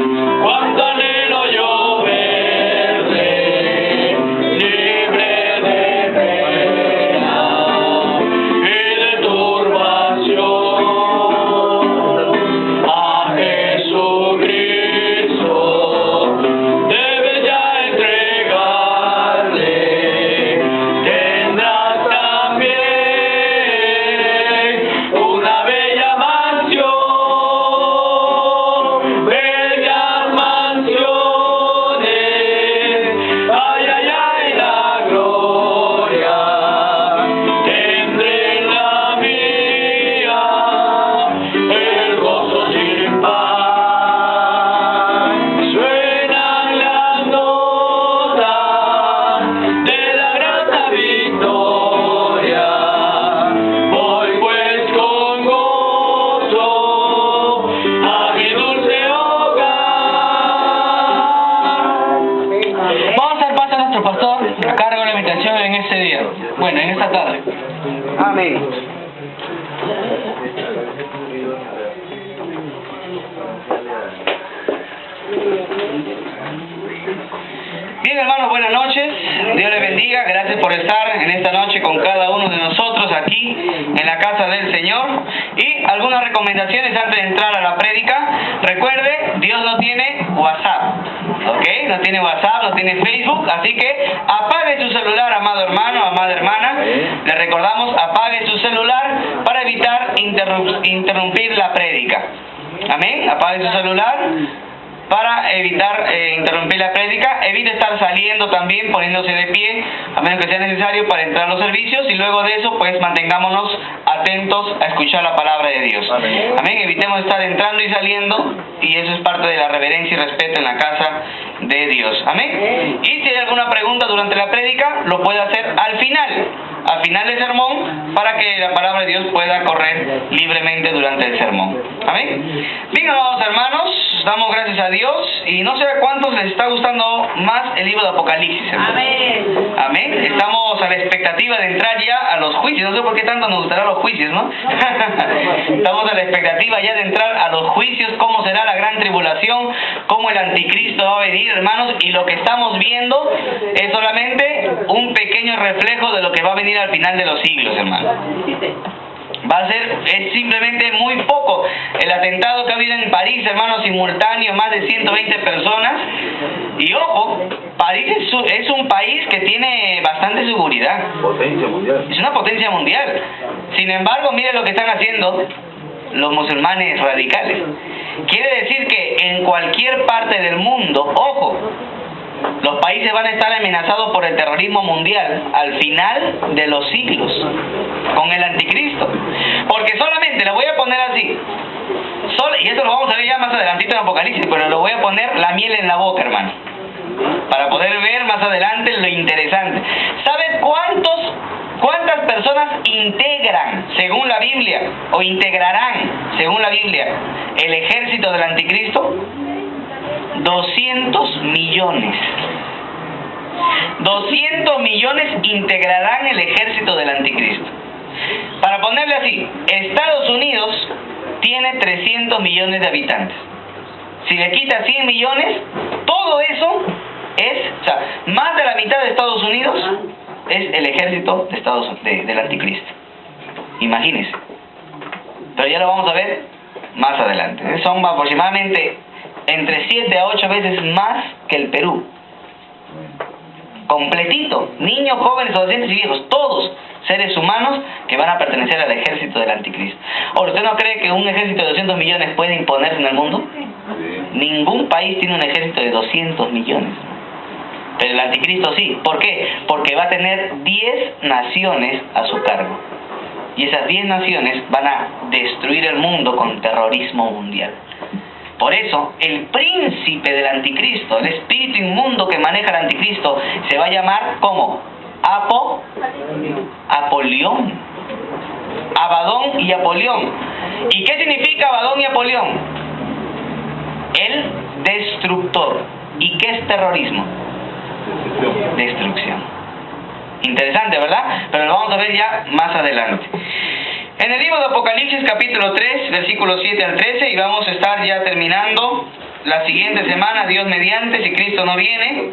Cuánto anhelo yo verle, libre de pena y de turbación. A Jesucristo debe ya entregarle. Tendrás también una bella mansión, bellas mansiones. Ay, ay, ay, la gloria tendré en la mía, el gozo sin par. Suenan las notas de la grata victoria. Voy pues con gozo a mi dulce hogar. Vamos a dar paso a nuestro pastor a cargo de la invitación en este día. Bueno, en esta tarde. Amén. Bien, hermanos, buenas noches. Dios les bendiga. Gracias por estar en esta noche con cada uno de nosotros aquí en la casa del Señor. Y algunas recomendaciones antes de entrar a la prédica. Recuerde, Dios no tiene WhatsApp, ¿ok? No tiene WhatsApp, no tiene Facebook. Así que apague su celular, amado hermano, amada hermana. Le recordamos, apague su celular para evitar interrumpir la prédica. Amén. Apague su celular para evitar interrumpir la prédica. Evite estar saliendo también, poniéndose de pie, a menos que sea necesario para entrar a los servicios. Y luego de eso, pues mantengámonos atentos a escuchar la palabra de Dios. Amén. Amén. Evitemos estar entrando y saliendo, y eso es parte de la reverencia y respeto en la casa de Dios. Amén. Y si hay alguna pregunta durante la prédica, lo puede hacer al final del sermón, para que la palabra de Dios pueda correr libremente durante el sermón. Amén. Bien, amados hermanos, damos gracias a Dios, y no sé a cuántos les está gustando más el libro de Apocalipsis, hermanos. Amén. Amén. Estamos a la expectativa de entrar ya a los juicios. No sé por qué tanto nos gustarán los juicios, ¿no? Estamos a la expectativa ya de entrar a los juicios, cómo será la gran tribulación, cómo el anticristo va a venir, hermanos, y lo que estamos viendo es solamente un pequeño reflejo de lo que va a venir al final de los siglos, hermanos. Es simplemente muy poco. El atentado que ha habido en París, hermanos, simultáneo, más de 120 personas. Y ojo, París es un país que tiene bastante seguridad. Potencia mundial. Es una potencia mundial. Sin embargo, mire lo que están haciendo los musulmanes radicales. Quiere decir que en cualquier parte del mundo, ojo, los países van a estar amenazados por el terrorismo mundial al final de los siglos, con el anticristo. Porque solamente, le voy a poner así, y esto lo vamos a ver ya más adelantito en Apocalipsis, pero lo voy a poner la miel en la boca, hermano, para poder ver más adelante lo interesante. ¿Sabe cuántas personas integran, según la Biblia, o integrarán, según la Biblia, el ejército del anticristo? 200 millones. 200 millones integrarán el ejército del anticristo. Para ponerle así, Estados Unidos tiene 300 millones de habitantes. Si le quita 100 millones, todo eso es, más de la mitad de Estados Unidos es el ejército del anticristo. Imagínense. Pero ya lo vamos a ver más adelante. Son aproximadamente entre 7 a 8 veces más que el Perú. Completito. Niños, jóvenes, adolescentes y viejos. Todos seres humanos que van a pertenecer al ejército del anticristo. Ahora, ¿usted no cree que un ejército de 200 millones puede imponerse en el mundo? Sí. Ningún país tiene un ejército de 200 millones. Pero el anticristo sí. ¿Por qué? Porque va a tener 10 naciones a su cargo. Y esas 10 naciones van a destruir el mundo con terrorismo mundial. Por eso, el príncipe del anticristo, el espíritu inmundo que maneja el anticristo, se va a llamar ¿cómo? Apolión. Abadón y Apolión. ¿Y qué significa Abadón y Apolión? El destructor. ¿Y qué es terrorismo? Destrucción. Interesante, ¿verdad? Pero lo vamos a ver ya más adelante. En el libro de Apocalipsis capítulo 3, versículos 7 al 13, y vamos a estar ya terminando la siguiente semana, Dios mediante, si Cristo no viene.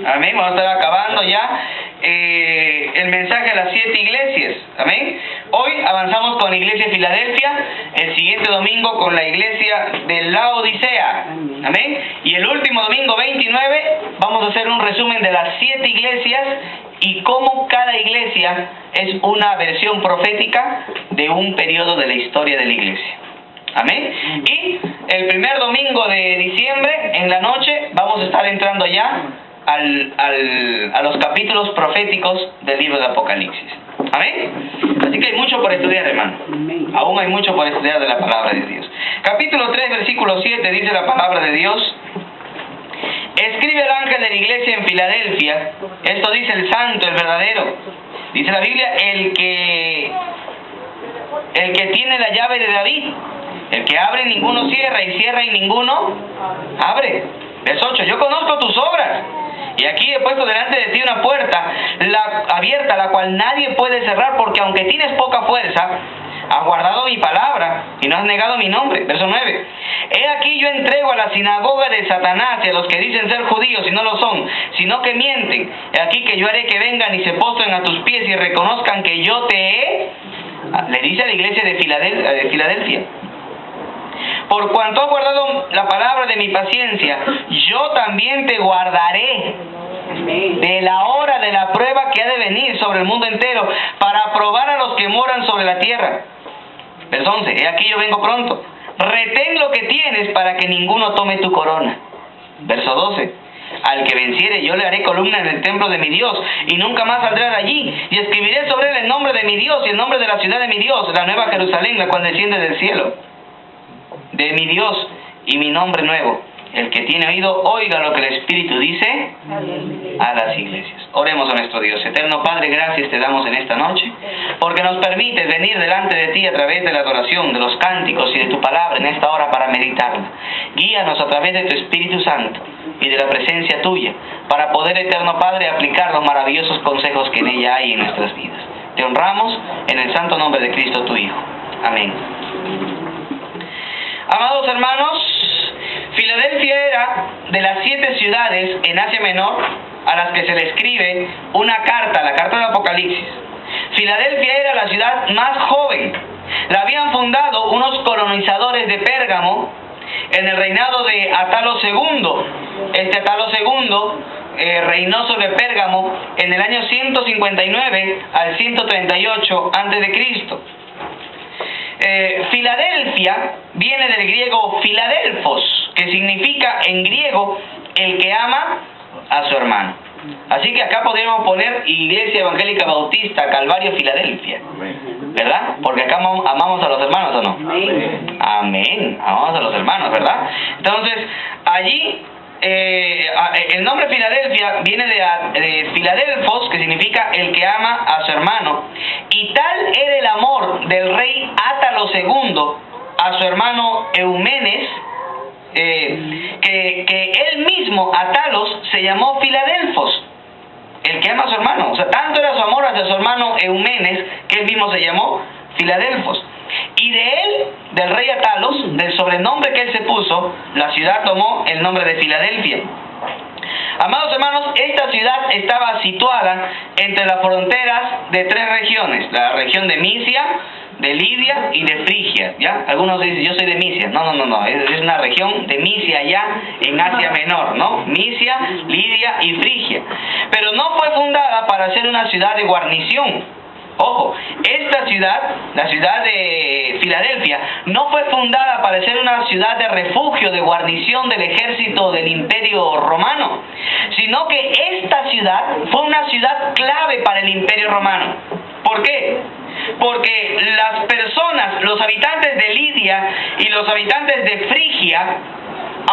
Amén, vamos a estar acabando ya el mensaje a las 7 iglesias. Amén. Hoy avanzamos con la iglesia de Filadelfia, el siguiente domingo con la iglesia de Laodicea. Amén. Y el último domingo 29 vamos a hacer un resumen de las 7 iglesias y cómo cada iglesia es una versión profética de un periodo de la historia de la iglesia. Amén. Y el primer domingo de diciembre, en la noche, vamos a estar entrando ya a los capítulos proféticos del libro de Apocalipsis. Amén. Así que hay mucho por estudiar, hermano. Aún hay mucho por estudiar de la palabra de Dios. Capítulo 3, versículo 7 dice la palabra de Dios: escribe el ángel de la iglesia en Filadelfia. Esto dice el santo, el verdadero. Dice la Biblia, el que tiene la llave de David. El que abre, ninguno cierra, y cierra, y ninguno abre. Verso 8, yo conozco tus obras, y aquí he puesto delante de ti una puerta abierta, la cual nadie puede cerrar, porque aunque tienes poca fuerza, has guardado mi palabra, y no has negado mi nombre. Verso 9, he aquí yo entrego a la sinagoga de Satanás, y a los que dicen ser judíos y no lo son, sino que mienten. He aquí que yo haré que vengan y se postren a tus pies y reconozcan que yo te he... Le dice a la iglesia de Filadelfia: por cuanto has guardado la palabra de mi paciencia, yo también te guardaré de la hora de la prueba que ha de venir sobre el mundo entero, para probar a los que moran sobre la tierra. Verso 11, he aquí yo vengo pronto. Retén lo que tienes para que ninguno tome tu corona. Verso 12, al que venciere yo le haré columna en el templo de mi Dios, y nunca más saldrá de allí, y escribiré sobre él el nombre de mi Dios y el nombre de la ciudad de mi Dios, la nueva Jerusalén, la cual desciende del cielo de mi Dios, y mi nombre nuevo. El que tiene oído, oiga lo que el Espíritu dice a las iglesias. Oremos a nuestro Dios. Eterno Padre, gracias te damos en esta noche, porque nos permites venir delante de ti a través de la adoración, de los cánticos y de tu palabra en esta hora para meditarla. Guíanos a través de tu Espíritu Santo y de la presencia tuya, para poder, eterno Padre, aplicar los maravillosos consejos que en ella hay en nuestras vidas. Te honramos en el santo nombre de Cristo tu Hijo. Amén. Amados hermanos, Filadelfia era de las 7 ciudades en Asia Menor a las que se le escribe una carta, la carta de Apocalipsis. Filadelfia era la ciudad más joven. La habían fundado unos colonizadores de Pérgamo en el reinado de Atalo II. Este Atalo II reinó sobre Pérgamo en el año 159 al 138 a.C. Filadelfia viene del griego Filadelfos, que significa en griego el que ama a su hermano. Así que acá podríamos poner Iglesia Evangélica Bautista Calvario Filadelfia, ¿verdad? Porque acá amamos a los hermanos, ¿o no? Amén. Amén. Amamos a los hermanos, ¿verdad? Entonces, allí el nombre Filadelfia viene de Filadelfos, que significa el que ama a su hermano. Y tal era el amor del rey Átalo II a su hermano Eumenes, que él mismo, Atalos, se llamó Filadelfos, el que ama a su hermano. O sea, tanto era su amor hacia su hermano Eumenes, que él mismo se llamó Filadelfos. Y de él, del rey Atalos, del sobrenombre que él se puso, la ciudad tomó el nombre de Filadelfia. Amados hermanos, esta ciudad estaba situada entre las fronteras de 3 regiones: la región de Misia, de Lidia y de Frigia, ¿ya? Algunos dicen, yo soy de Misia. No, es una región de Misia allá en Asia Menor, ¿no? Misia, Lidia y Frigia. Pero no fue fundada para ser una ciudad de guarnición. Ojo, esta ciudad, la ciudad de Filadelfia, no fue fundada para ser una ciudad de refugio, de guarnición del ejército del Imperio Romano, sino que esta ciudad fue una ciudad clave para el Imperio Romano. ¿Por qué? Porque las personas, los habitantes de Lidia y los habitantes de Frigia,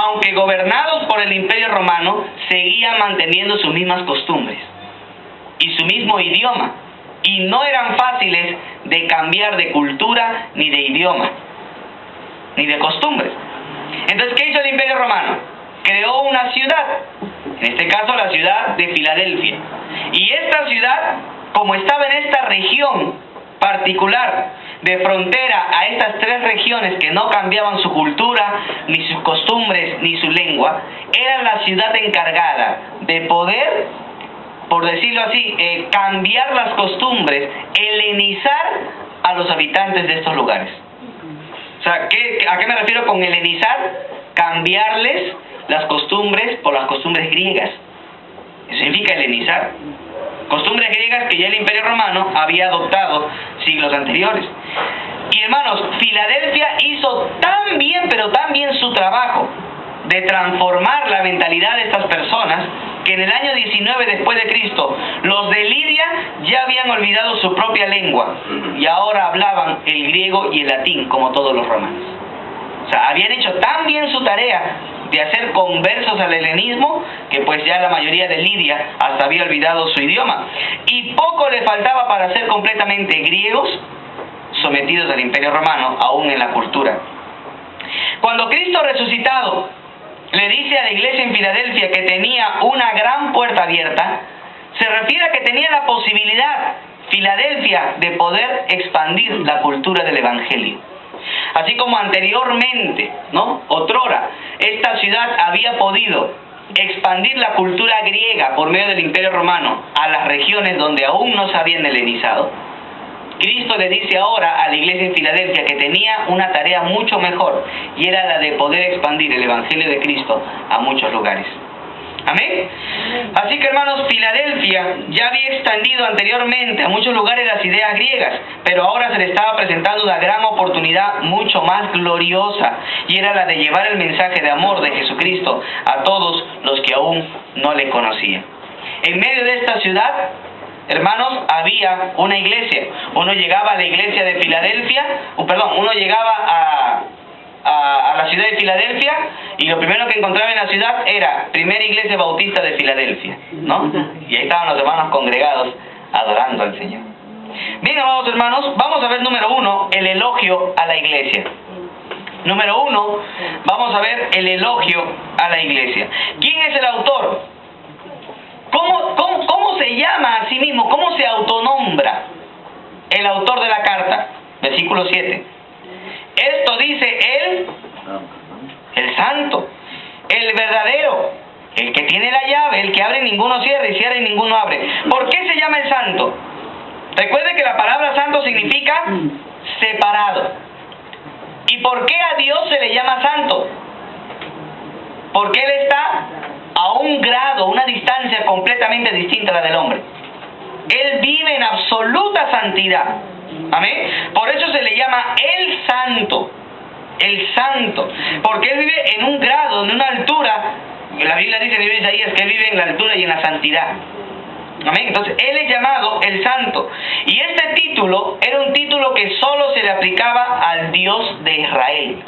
aunque gobernados por el Imperio Romano, seguían manteniendo sus mismas costumbres y su mismo idioma. Y no eran fáciles de cambiar de cultura, ni de idioma, ni de costumbres. Entonces, ¿qué hizo el Imperio Romano? Creó una ciudad, en este caso la ciudad de Filadelfia. Y esta ciudad, como estaba en esta región particular de frontera a estas tres regiones que no cambiaban su cultura, ni sus costumbres, ni su lengua, era la ciudad encargada de poder, por decirlo así, cambiar las costumbres, helenizar a los habitantes de estos lugares. O sea, ¿a qué me refiero con helenizar? Cambiarles las costumbres por las costumbres griegas. Eso significa helenizar. Costumbres griegas que ya el Imperio Romano había adoptado siglos anteriores. Y hermanos, Filadelfia hizo tan bien, pero tan bien su trabajo de transformar la mentalidad de estas personas, que en el año 19 después de Cristo, los de Lidia ya habían olvidado su propia lengua y ahora hablaban el griego y el latín como todos los romanos. O sea, habían hecho tan bien su tarea de hacer conversos al helenismo que pues ya la mayoría de Lidia hasta había olvidado su idioma. Y poco le faltaba para ser completamente griegos, sometidos al Imperio Romano, aún en la cultura. Cuando Cristo resucitado le dice a la iglesia en Filadelfia que tenía una gran puerta abierta, se refiere a que tenía la posibilidad, Filadelfia, de poder expandir la cultura del Evangelio. Así como anteriormente, otrora, esta ciudad había podido expandir la cultura griega por medio del Imperio Romano a las regiones donde aún no se habían helenizado, Cristo le dice ahora a la iglesia en Filadelfia que tenía una tarea mucho mejor, y era la de poder expandir el Evangelio de Cristo a muchos lugares. Amén. Así que hermanos, Filadelfia ya había extendido anteriormente a muchos lugares las ideas griegas, pero ahora se le estaba presentando una gran oportunidad mucho más gloriosa, y era la de llevar el mensaje de amor de Jesucristo a todos los que aún no le conocían. En medio de esta ciudad, hermanos, había una iglesia. Uno llegaba a la iglesia de Filadelfia, uno llegaba a la ciudad de Filadelfia, y lo primero que encontraba en la ciudad era Primera Iglesia Bautista de Filadelfia, y ahí estaban los hermanos congregados adorando al Señor. Bien, amados hermanos, vamos a ver número 1, el elogio a la iglesia. Número 1, vamos a ver el elogio a la iglesia. ¿Quién es el autor? ¿Cómo se llama a sí mismo? ¿Cómo se autonombra el autor de la carta? Versículo 7. Esto dice el santo, el verdadero, el que tiene la llave, el que abre y ninguno cierra, y cierra y ninguno abre. ¿Por qué se llama el santo? Recuerde que la palabra santo significa separado. ¿Y por qué a Dios se le llama santo? Porque Él está a un grado, una distancia completamente distinta a la del hombre. Él vive en absoluta santidad. Amén. Por eso se le llama el santo. El santo. Porque Él vive en un grado, en una altura. La Biblia dice en el libro de Isaías que Él vive en la altura y en la santidad. Amén. Entonces Él es llamado el santo. Y este título era un título que solo se le aplicaba al Dios de Israel.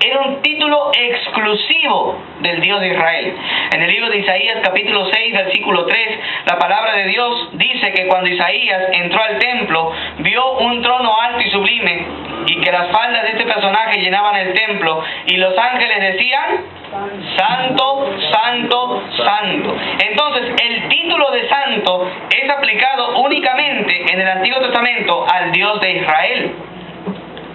Era un título exclusivo del Dios de Israel. En el libro de Isaías capítulo 6 versículo 3, la palabra de Dios dice que cuando Isaías entró al templo, vio un trono alto y sublime, y que las faldas de este personaje llenaban el templo, y los ángeles decían: Santo, Santo, Santo. Entonces, el título de santo es aplicado únicamente en el Antiguo Testamento al Dios de Israel.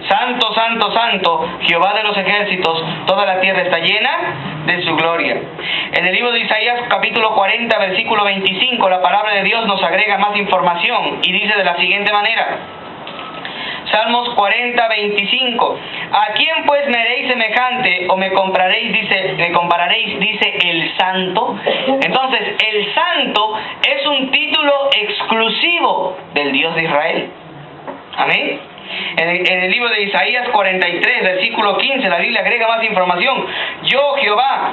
Santo, santo, santo, Jehová de los ejércitos, toda la tierra está llena de su gloria. En el libro de Isaías capítulo 40 versículo 25, la palabra de Dios nos agrega más información y dice de la siguiente manera. Salmos 40, 25. ¿A quién pues me haréis semejante o me compararéis, dice el santo? Entonces, el santo es un título exclusivo del Dios de Israel. Amén. En el libro de Isaías 43, versículo 15, la Biblia agrega más información. Yo, Jehová,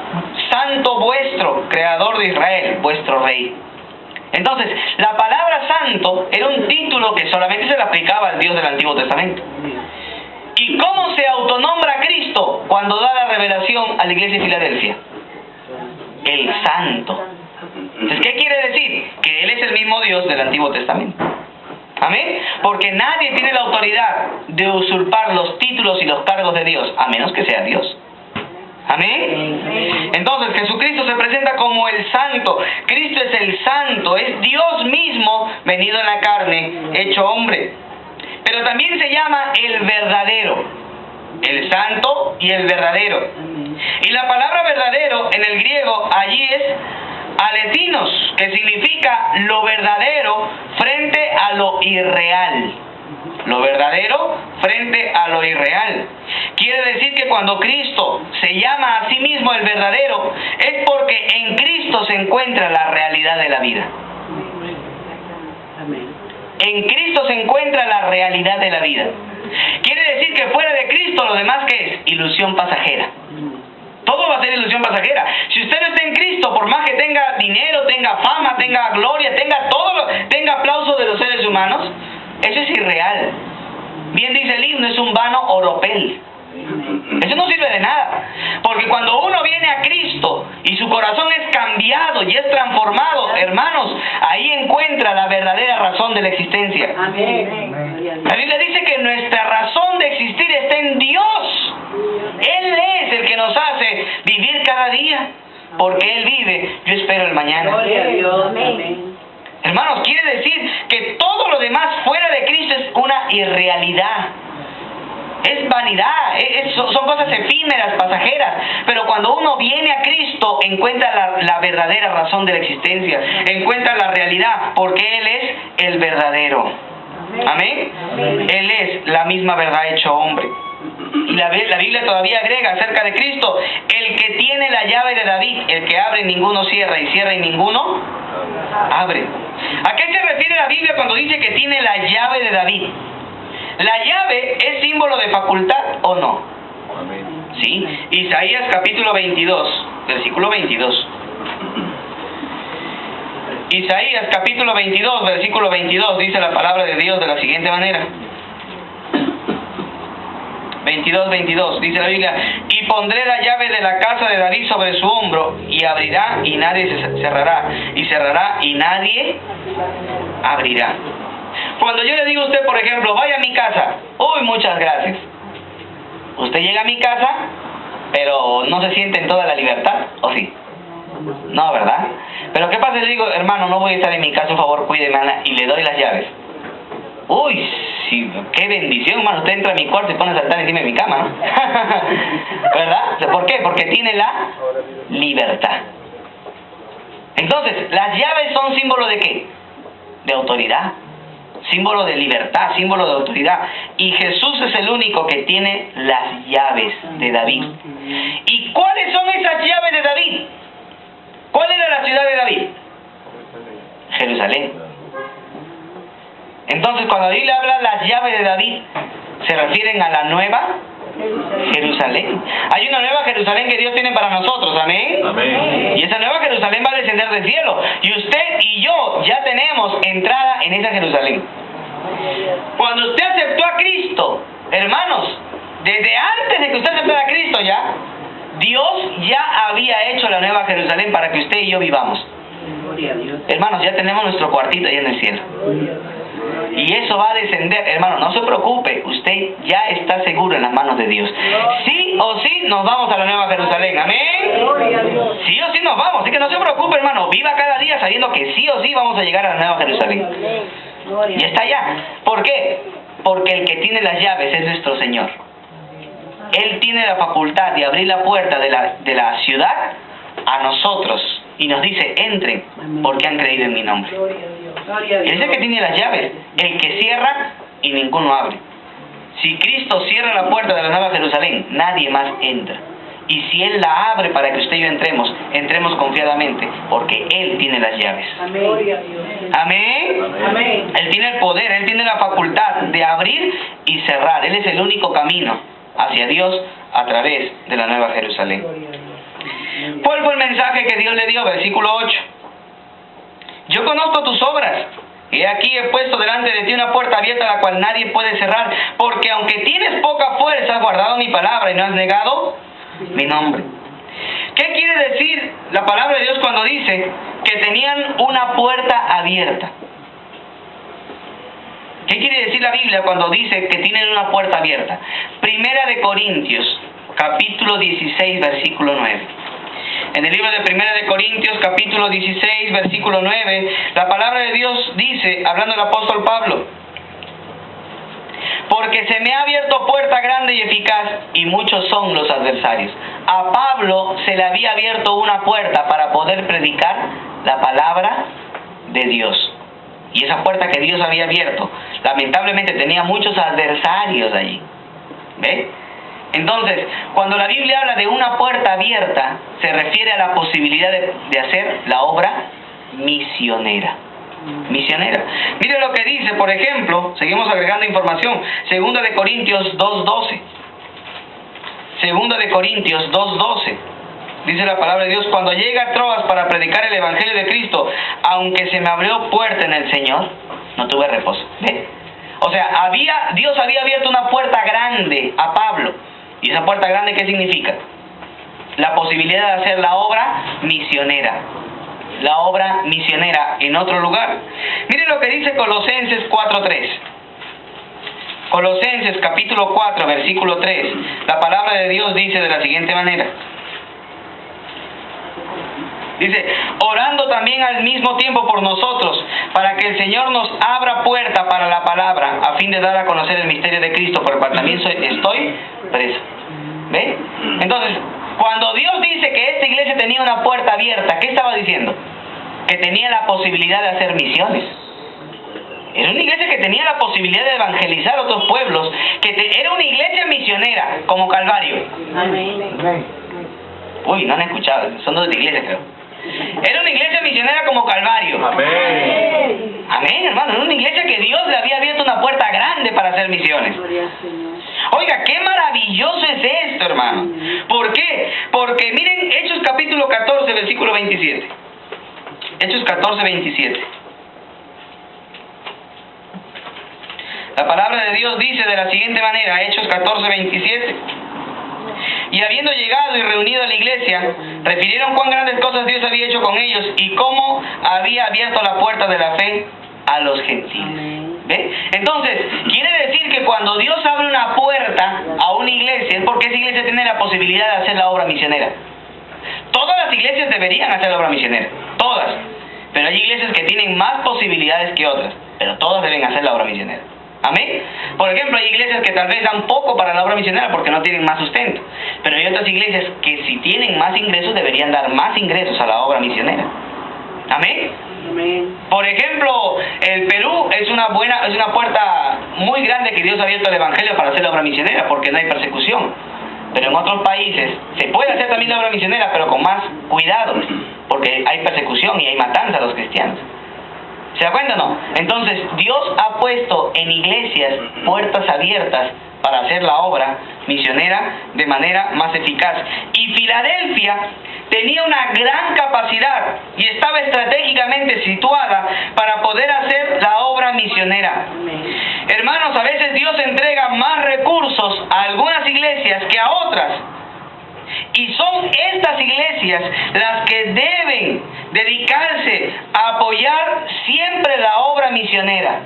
santo vuestro, creador de Israel, vuestro rey. Entonces, la palabra santo era un título que solamente se le aplicaba al Dios del Antiguo Testamento. ¿Y cómo se autonombra Cristo cuando da la revelación a la iglesia de Filadelfia? El santo. Entonces, ¿qué quiere decir? Que Él es el mismo Dios del Antiguo Testamento. Amén. Porque nadie tiene la autoridad de usurpar los títulos y los cargos de Dios, a menos que sea Dios. Amén. Entonces Jesucristo se presenta como el santo. Cristo es el santo, es Dios mismo venido en la carne, hecho hombre. pero también se llama el verdadero, el santo y el verdadero. Y la palabra verdadero en el griego allí es aletinos, que significa lo verdadero frente a lo irreal. Lo verdadero frente a lo irreal. Quiere decir que cuando Cristo se llama a sí mismo el verdadero, es porque en Cristo se encuentra la realidad de la vida. En Cristo se encuentra la realidad de la vida. Quiere decir que fuera de Cristo lo demás que es ilusión pasajera. Todo va a ser ilusión pasajera. Si usted no está en Cristo, por más que tenga dinero, tenga fama, tenga gloria, tenga todo, tenga aplauso de los seres humanos, eso es irreal. Bien dice el himno, es un vano oropel. Eso no sirve de nada. Porque cuando uno viene a Cristo y su corazón es cambiado y es transformado, hermanos, ahí encuentra la verdadera razón de la existencia. La Biblia dice que nuestra razón de existir está en Dios. Él es el que nos hace vivir cada día. Porque Él vive, yo espero el mañana. Gloria a Dios. Amén. Hermanos, quiere decir que todo lo demás fuera de Cristo es una irrealidad. Es vanidad, son cosas efímeras, pasajeras. Pero cuando uno viene a Cristo, encuentra la verdadera razón de la existencia. Encuentra la realidad, porque Él es el verdadero. Amén. Él es la misma verdad hecho hombre. Y la Biblia todavía agrega acerca de Cristo: el que tiene la llave de David, el que abre ninguno cierra, y cierra y ninguno abre. ¿A qué se refiere la Biblia cuando dice que tiene la llave de David? ¿La llave es símbolo de facultad o no? Sí. Isaías capítulo 22, versículo 22. Isaías capítulo 22, versículo 22, dice la palabra de Dios de la siguiente manera. 22, dice la Biblia: y pondré la llave de la casa de David sobre su hombro, y abrirá y nadie se cerrará, y cerrará y nadie abrirá. Cuando yo le digo a usted, por ejemplo, vaya a mi casa, uy, muchas gracias. Usted llega a mi casa, pero no se siente en toda la libertad, ¿o sí? No, ¿verdad? Pero ¿qué pasa si le digo, hermano, no voy a estar en mi casa, por favor, cuídeme, y le doy las llaves? Uy, sí, qué bendición, hermano. Usted entra a mi cuarto y pone a saltar encima de mi cama, ¿no? ¿Verdad? ¿Por qué? Porque tiene la libertad. Entonces, las llaves son símbolo de ¿qué? De autoridad. Símbolo de libertad, símbolo de autoridad. Y Jesús es el único que tiene las llaves de David. ¿Y cuáles son esas llaves de David? ¿Cuál era la ciudad de David? Jerusalén. Entonces, cuando la Biblia habla de las llaves de David, se refieren a la nueva Jerusalén. Hay una nueva Jerusalén que Dios tiene para nosotros, amén. Amén. Y esa nueva Jerusalén va a descender del cielo. Y usted y yo ya tenemos entrada en esa Jerusalén. Cuando usted aceptó a Cristo, hermanos, desde antes de que usted aceptara a Cristo ya, Dios ya había hecho la nueva Jerusalén para que usted y yo vivamos. Hermanos, ya tenemos nuestro cuartito ahí en el cielo. Y eso va a descender, hermano, no se preocupe, usted ya está seguro en las manos de Dios. Sí o sí nos vamos a la nueva Jerusalén, amén. Sí o sí nos vamos, así que no se preocupe, hermano, viva cada día sabiendo que sí o sí vamos a llegar a la nueva Jerusalén. Y está allá. ¿Por qué? Porque el que tiene las llaves es nuestro Señor. Él tiene la facultad de abrir la puerta de la ciudad a nosotros y nos dice, entren, porque han creído en mi nombre. Él es el que tiene las llaves, el que cierra y ninguno abre. Si Cristo cierra la puerta de la nueva Jerusalén, nadie más entra. Y si Él la abre para que usted y yo entremos confiadamente, porque Él tiene las llaves. Amén. Amén. Él tiene el poder, Él tiene la facultad de abrir y cerrar. Él es el único camino hacia Dios a través de la nueva Jerusalén. ¿Cuál fue el mensaje que Dios le dio? Versículo 8. Yo conozco tus obras. Y aquí he puesto delante de ti una puerta abierta a la cual nadie puede cerrar, porque aunque tienes poca fuerza, has guardado mi palabra y no has negado mi nombre. ¿Qué quiere decir la palabra de Dios cuando dice que tenían una puerta abierta? ¿Qué quiere decir la Biblia cuando dice que tienen una puerta abierta? Primera de Corintios, capítulo 16, versículo 9. En el libro de Primera de Corintios, capítulo 16, versículo 9, la palabra de Dios dice, hablando del apóstol Pablo: porque se me ha abierto puerta grande y eficaz, y muchos son los adversarios. A Pablo se le había abierto una puerta para poder predicar la palabra de Dios. Y esa puerta que Dios había abierto, lamentablemente tenía muchos adversarios allí. ¿Ve? Entonces, cuando la Biblia habla de una puerta abierta, se refiere a la posibilidad de hacer la obra misionera. Misionera. Mire lo que dice, por ejemplo, seguimos agregando información. 2 de Corintios 2:12. 2 de Corintios 2:12. Dice la palabra de Dios: cuando llegue a Troas para predicar el evangelio de Cristo, aunque se me abrió puerta en el Señor, no tuve reposo. ¿Ve? O sea, Dios había abierto una puerta grande a Pablo. ¿Y esa puerta grande qué significa? La posibilidad de hacer la obra misionera. La obra misionera en otro lugar. Miren lo que dice Colosenses 4:3. Colosenses capítulo 4, versículo 3. La palabra de Dios dice de la siguiente manera. Dice: orando también al mismo tiempo por nosotros, para que el Señor nos abra puerta para la palabra, a fin de dar a conocer el misterio de Cristo, por el cual también estoy preso. ¿Ve? Entonces, cuando Dios dice que esta iglesia tenía una puerta abierta, ¿qué estaba diciendo? Que tenía la posibilidad de hacer misiones. Era una iglesia que tenía la posibilidad de evangelizar a otros pueblos, era una iglesia misionera, como Calvario. Amén. Uy, no han escuchado, son dos iglesias, creo. Era una iglesia misionera como Calvario. Amén. Amén, hermano. Era una iglesia que Dios le había abierto una puerta grande para hacer misiones. Oiga, qué maravilloso es esto, hermano. ¿Por qué? Porque miren Hechos capítulo 14, versículo 27. Hechos 14, 27. La palabra de Dios dice de la siguiente manera, Hechos 14, 27. Y habiendo llegado y reunido a la iglesia, refirieron cuán grandes cosas Dios había hecho con ellos y cómo había abierto la puerta de la fe a los gentiles. ¿Ve? Entonces, quiere decir que cuando Dios abre una puerta a una iglesia, es porque esa iglesia tiene la posibilidad de hacer la obra misionera. Todas las iglesias deberían hacer la obra misionera, todas. Pero hay iglesias que tienen más posibilidades que otras, pero todas deben hacer la obra misionera. Amén. Por ejemplo, hay iglesias que tal vez dan poco para la obra misionera porque no tienen más sustento. Pero hay otras iglesias que si tienen más ingresos deberían dar más ingresos a la obra misionera. Amén. Amén. Por ejemplo, el Perú es una puerta muy grande que Dios ha abierto al evangelio para hacer la obra misionera porque no hay persecución. Pero en otros países se puede hacer también la obra misionera, pero con más cuidado, porque hay persecución y hay matanza a los cristianos. ¿Se da cuenta o no? Entonces, Dios ha puesto en iglesias puertas abiertas para hacer la obra misionera de manera más eficaz. Y Filadelfia tenía una gran capacidad y estaba estratégicamente situada para poder hacer la obra misionera. Hermanos, a veces Dios entrega más recursos a algunas iglesias que a otras. Y son estas iglesias las que deben dedicarse a apoyar siempre la obra misionera.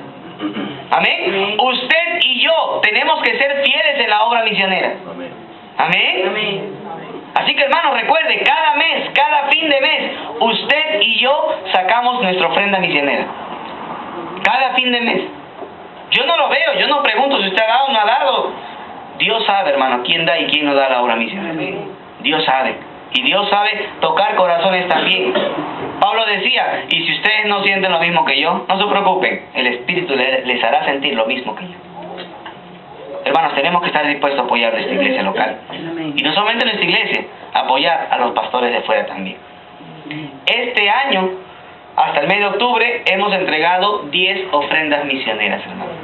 Amén. Usted y yo tenemos que ser fieles en la obra misionera. Amén. Amén. Así que, hermanos, recuerde, cada mes, cada fin de mes, usted y yo sacamos nuestra ofrenda misionera. Cada fin de mes. Yo no lo veo, yo no pregunto si usted ha dado o no ha dado. Dios sabe, hermano, quién da y quién no da la obra misionera. Dios sabe. Y Dios sabe tocar corazones también. Pablo decía, y si ustedes no sienten lo mismo que yo, no se preocupen, el Espíritu les hará sentir lo mismo que yo. Hermanos, tenemos que estar dispuestos a apoyar nuestra iglesia local. Y no solamente nuestra iglesia, apoyar a los pastores de fuera también. Este año, hasta el mes de octubre, hemos entregado 10 ofrendas misioneras, hermanos.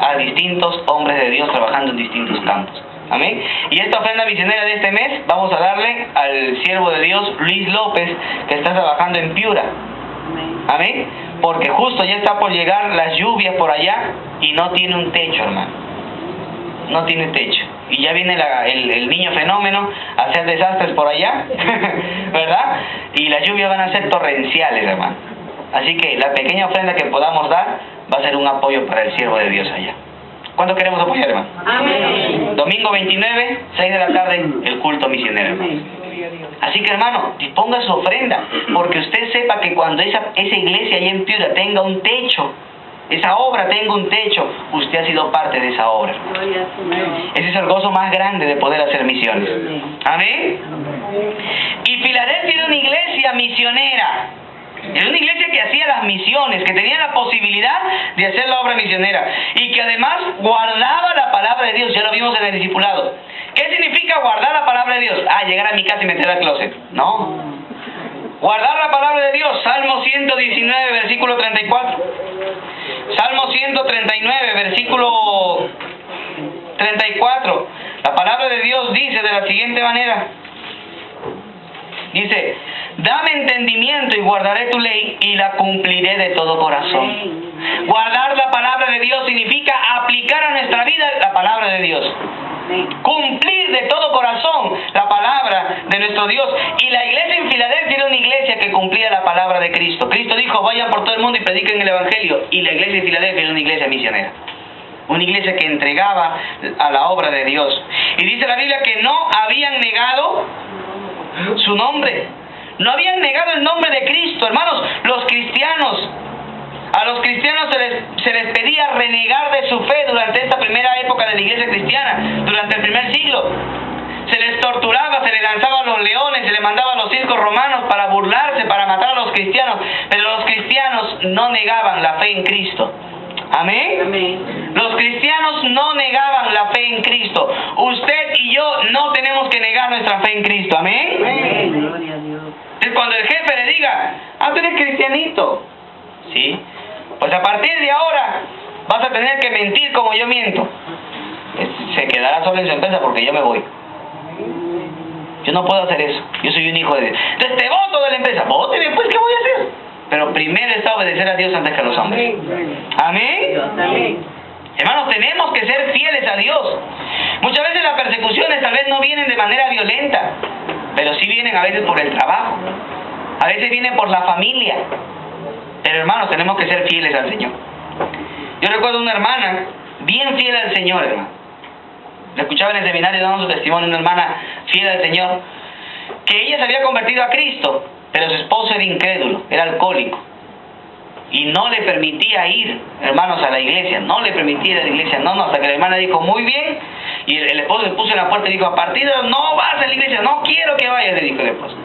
A distintos hombres de Dios trabajando en distintos campos. Amén. Y esta ofrenda misionera de este mes vamos a darle al siervo de Dios Luis López, que está trabajando en Piura. Amén. Porque justo ya está por llegar las lluvias por allá y no tiene un techo, hermano. No tiene techo. Y ya viene el niño fenómeno a hacer desastres por allá, ¿verdad? Y las lluvias van a ser torrenciales, hermano. Así que la pequeña ofrenda que podamos dar va a ser un apoyo para el siervo de Dios allá. ¿Cuánto queremos apoyar, hermano? Amén. Domingo 29, 6 de la tarde, el culto misionero, hermano. Así que, hermano, disponga su ofrenda, porque usted sepa que cuando esa iglesia allá en Piura tenga un techo, esa obra tenga un techo, usted ha sido parte de esa obra. Gloria a su nombre. Ese es el gozo más grande de poder hacer misiones. Amén. Y Filadelfia era una iglesia misionera. Era una iglesia que hacía las misiones, que tenía la posibilidad de hacer la obra misionera y que además guardaba la palabra de Dios. Ya lo vimos en el discipulado. ¿Qué significa guardar la palabra de Dios? Llegar a mi casa y meter al closet. No. Guardar la palabra de Dios. Salmo 119, versículo 34. Salmo 139, versículo 34. La palabra de Dios dice de la siguiente manera. Dice: dame entendimiento y guardaré tu ley y la cumpliré de todo corazón. Guardar la palabra de Dios significa aplicar a nuestra vida la palabra de Dios. Cumplir de todo corazón la palabra de nuestro Dios. Y la iglesia en Filadelfia era una iglesia que cumplía la palabra de Cristo. Cristo dijo: vayan por todo el mundo y prediquen el evangelio. Y la iglesia en Filadelfia era una iglesia misionera. Una iglesia que entregaba a la obra de Dios. Y dice la Biblia que no habían negado su nombre. No habían negado el nombre de Cristo. Hermanos, los cristianos, a los cristianos se les pedía renegar de su fe durante esta primera época de la iglesia cristiana, durante el primer siglo. Se les torturaba, se les lanzaba a los leones, se les mandaba a los circos romanos para burlarse, para matar a los cristianos. Pero los cristianos no negaban la fe en Cristo. ¿Amén? Amén. Los cristianos no negaban la fe en Cristo. Usted y yo no tenemos que negar nuestra fe en Cristo. ¿Amén? Amén. Gloria a Dios. Entonces, cuando el jefe le diga: tú eres cristianito, ¿sí? Pues a partir de ahora vas a tener que mentir como yo miento. Se quedará solo en su empresa porque yo me voy. Yo no puedo hacer eso. Yo soy un hijo de Dios. Entonces te voto de la empresa. Vóteme, pues, ¿qué voy a hacer? Pero primero está obedecer a Dios antes que a los hombres. Amén. Amén. Hermanos, tenemos que ser fieles a Dios. Muchas veces las persecuciones tal vez no vienen de manera violenta, pero sí vienen a veces por el trabajo. A veces vienen por la familia. Pero hermanos, tenemos que ser fieles al Señor. Yo recuerdo una hermana bien fiel al Señor, hermano. Le escuchaba en el seminario dando su testimonio, una hermana fiel al Señor, que ella se había convertido a Cristo, pero su esposo era incrédulo, era alcohólico. Y no le permitía ir, hermanos, a la iglesia. No le permitía ir a la iglesia. No, hasta que la hermana dijo: muy bien. Y el esposo se puso en la puerta y dijo: a partir de ahora no vas a la iglesia. No quiero que vayas, le dijo el esposo.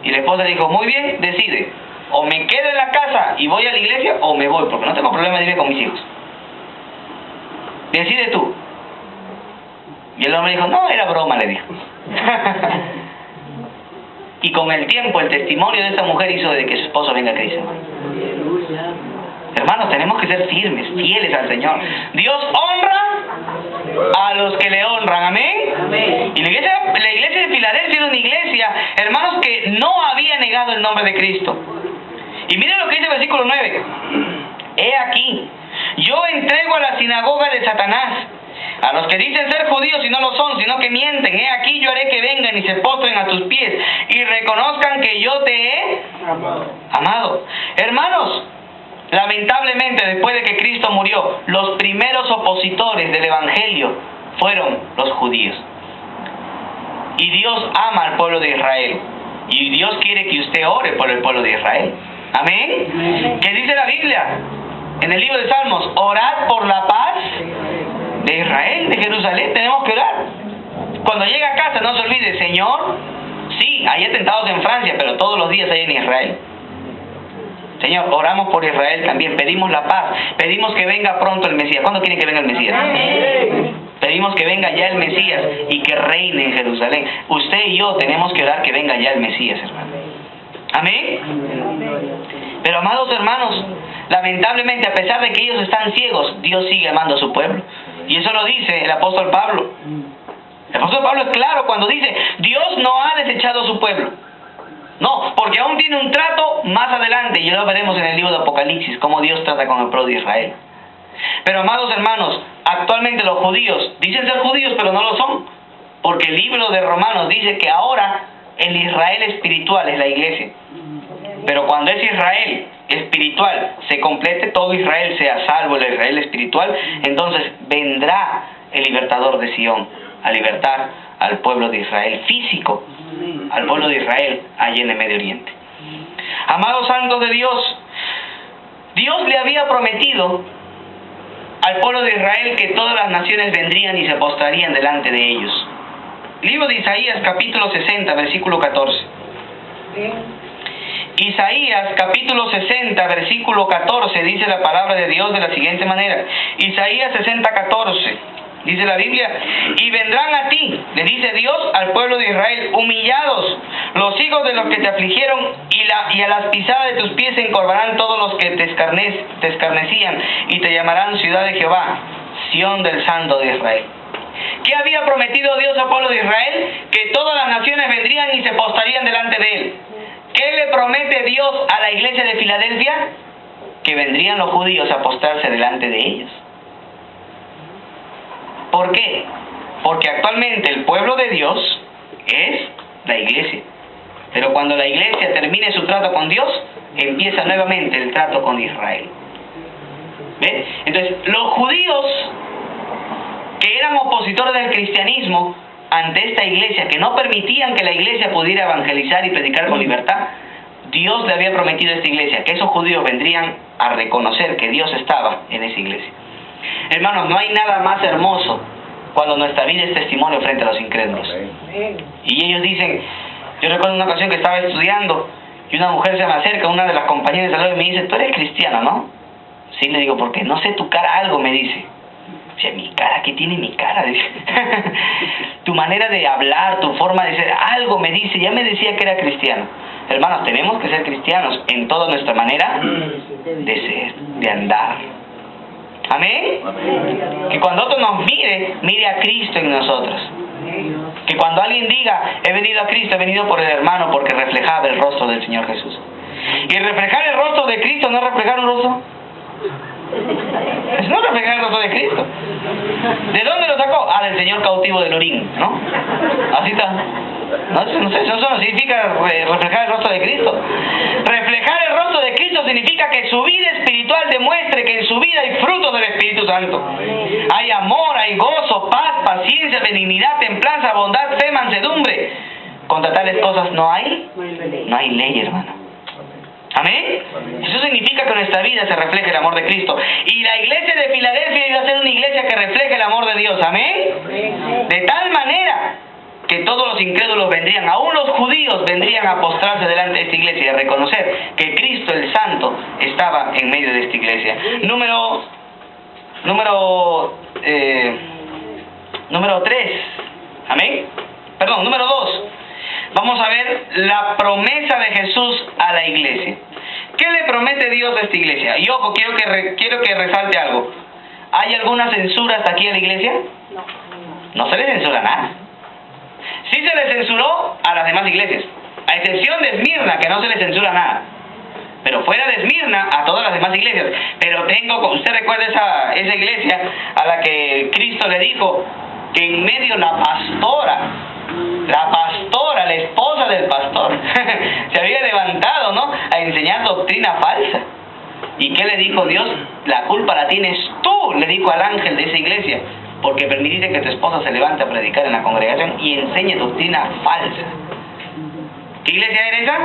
Y la esposa dijo: muy bien, decide. O me quedo en la casa y voy a la iglesia, o me voy, porque no tengo problema de ir con mis hijos. Decide tú. Y el hombre dijo: no, era broma, le dijo. Y con el tiempo, el testimonio de esta mujer hizo de que su esposo venga a Cristo. Hermanos, tenemos que ser firmes, fieles al Señor. Dios honra a los que le honran. ¿Amén? Amén. Y la iglesia de Filadelfia era una iglesia, hermanos, que no había negado el nombre de Cristo. Y miren lo que dice el versículo 9. He aquí, yo entrego a la sinagoga de Satanás a los que dicen ser judíos y no lo son, sino que mienten. He aquí, yo haré que vengan y se postren a tus pies y reconozcan que yo te he amado. Hermanos, lamentablemente, después de que Cristo murió, los primeros opositores del evangelio fueron los judíos. Y Dios ama al pueblo de Israel. Y Dios quiere que usted ore por el pueblo de Israel. Amén. ¿Qué dice la Biblia? En el libro de Salmos: orad por la paz de Israel, de Jerusalén. Tenemos que orar. Cuando llegue a casa, no se olvide: Señor, sí, hay atentados en Francia, pero todos los días hay en Israel. Señor, oramos por Israel también. Pedimos la paz. Pedimos que venga pronto el Mesías. ¿Cuándo quieren que venga el Mesías? Amén. Pedimos que venga ya el Mesías y que reine en Jerusalén. Usted y yo tenemos que orar que venga ya el Mesías, hermano. Amén. Pero amados hermanos, lamentablemente, a pesar de que ellos están ciegos, Dios sigue amando a su pueblo. Y eso lo dice el apóstol Pablo. El apóstol Pablo es claro cuando dice: Dios no ha desechado a su pueblo. No, porque aún tiene un trato más adelante, y ya lo veremos en el libro de Apocalipsis, cómo Dios trata con el pueblo de Israel. Pero amados hermanos, actualmente los judíos dicen ser judíos, pero no lo son, porque el libro de Romanos dice que ahora el Israel espiritual es la iglesia. Pero cuando ese Israel espiritual se complete, todo Israel sea salvo, el Israel espiritual, entonces vendrá el libertador de Sión a libertar al pueblo de Israel físico, al pueblo de Israel allí en el Medio Oriente. Amados santos de Dios, Dios le había prometido al pueblo de Israel que todas las naciones vendrían y se postrarían delante de ellos. Libro de Isaías, capítulo 60, versículo 14. Isaías, capítulo 60, versículo 14, dice la palabra de Dios de la siguiente manera. Isaías 60, 14, dice la Biblia: y vendrán a ti, le dice Dios al pueblo de Israel, humillados los hijos de los que te afligieron, y a las pisadas de tus pies se encorvarán todos los que te escarnecían, y te llamarán ciudad de Jehová, Sión del Santo de Israel. ¿Qué había prometido Dios al pueblo de Israel? Que todas las naciones vendrían y se postrarían delante de él. ¿Qué le promete Dios a la iglesia de Filadelfia? Que vendrían los judíos a postrarse delante de ellos. ¿Por qué? Porque actualmente el pueblo de Dios es la iglesia. Pero cuando la iglesia termine su trato con Dios, empieza nuevamente el trato con Israel. ¿Ven? Entonces, los judíos que eran opositores del cristianismo ante esta iglesia, que no permitían que la iglesia pudiera evangelizar y predicar con libertad, Dios le había prometido a esta iglesia que esos judíos vendrían a reconocer que Dios estaba en esa iglesia. Hermanos, no hay nada más hermoso cuando nuestra vida es testimonio frente a los incrédulos. Y ellos dicen, yo recuerdo una ocasión que estaba estudiando y una mujer se me acerca, una de las compañeras de salón, y me dice: tú eres cristiano, ¿no? Sí, le digo, porque no sé tu cara, algo me dice. Dice: mi cara, ¿qué tiene mi cara? Dice. Tu manera de hablar, tu forma de ser, algo me dice, ya me decía que era cristiano. Hermanos, tenemos que ser cristianos en toda nuestra manera de ser, de andar. Amén. Que cuando otro nos mire a Cristo en nosotros. Que cuando alguien diga: he venido a Cristo, he venido por el hermano, porque reflejaba el rostro del Señor Jesús. Y reflejar el rostro de Cristo no es reflejar un rostro. Es no reflejar el rostro de Cristo. ¿De dónde lo sacó? Ah, del señor cautivo de Lorín, ¿no? Así está. No sé, eso no significa reflejar el rostro de Cristo. Reflejar el rostro de Cristo significa que su vida espiritual demuestre que en su vida hay frutos del Espíritu Santo. Hay amor, hay gozo, paz, paciencia, benignidad, templanza, bondad, fe, mansedumbre. Contra tales cosas no hay ley, hermano. Amén. Eso significa que en nuestra vida se refleja el amor de Cristo. Y la iglesia de Filadelfia iba a ser una iglesia que refleje el amor de Dios. Amén. De tal manera que todos los incrédulos vendrían, aún los judíos vendrían a postrarse delante de esta iglesia y a reconocer que Cristo el Santo estaba en medio de esta iglesia. Número 3. Amén. Perdón, número 2. Vamos a ver la promesa de Jesús a la iglesia. ¿Qué le promete Dios a esta iglesia? Y ojo, quiero que resalte algo. ¿Hay alguna censura hasta aquí a la iglesia? No se le censura nada. Sí se le censuró a las demás iglesias, a excepción de Esmirna, que no se le censura nada. Pero fuera de Esmirna, a todas las demás iglesias. Pero usted recuerda esa iglesia a la que Cristo le dijo que en medio la pastora, la esposa del pastor, se había levantado, ¿no?, a enseñar doctrina falsa. ¿Y qué le dijo Dios? La culpa la tienes tú, le dijo al ángel de esa iglesia, porque permitiste que tu esposa se levante a predicar en la congregación y enseñe doctrina falsa. ¿Qué iglesia era esa?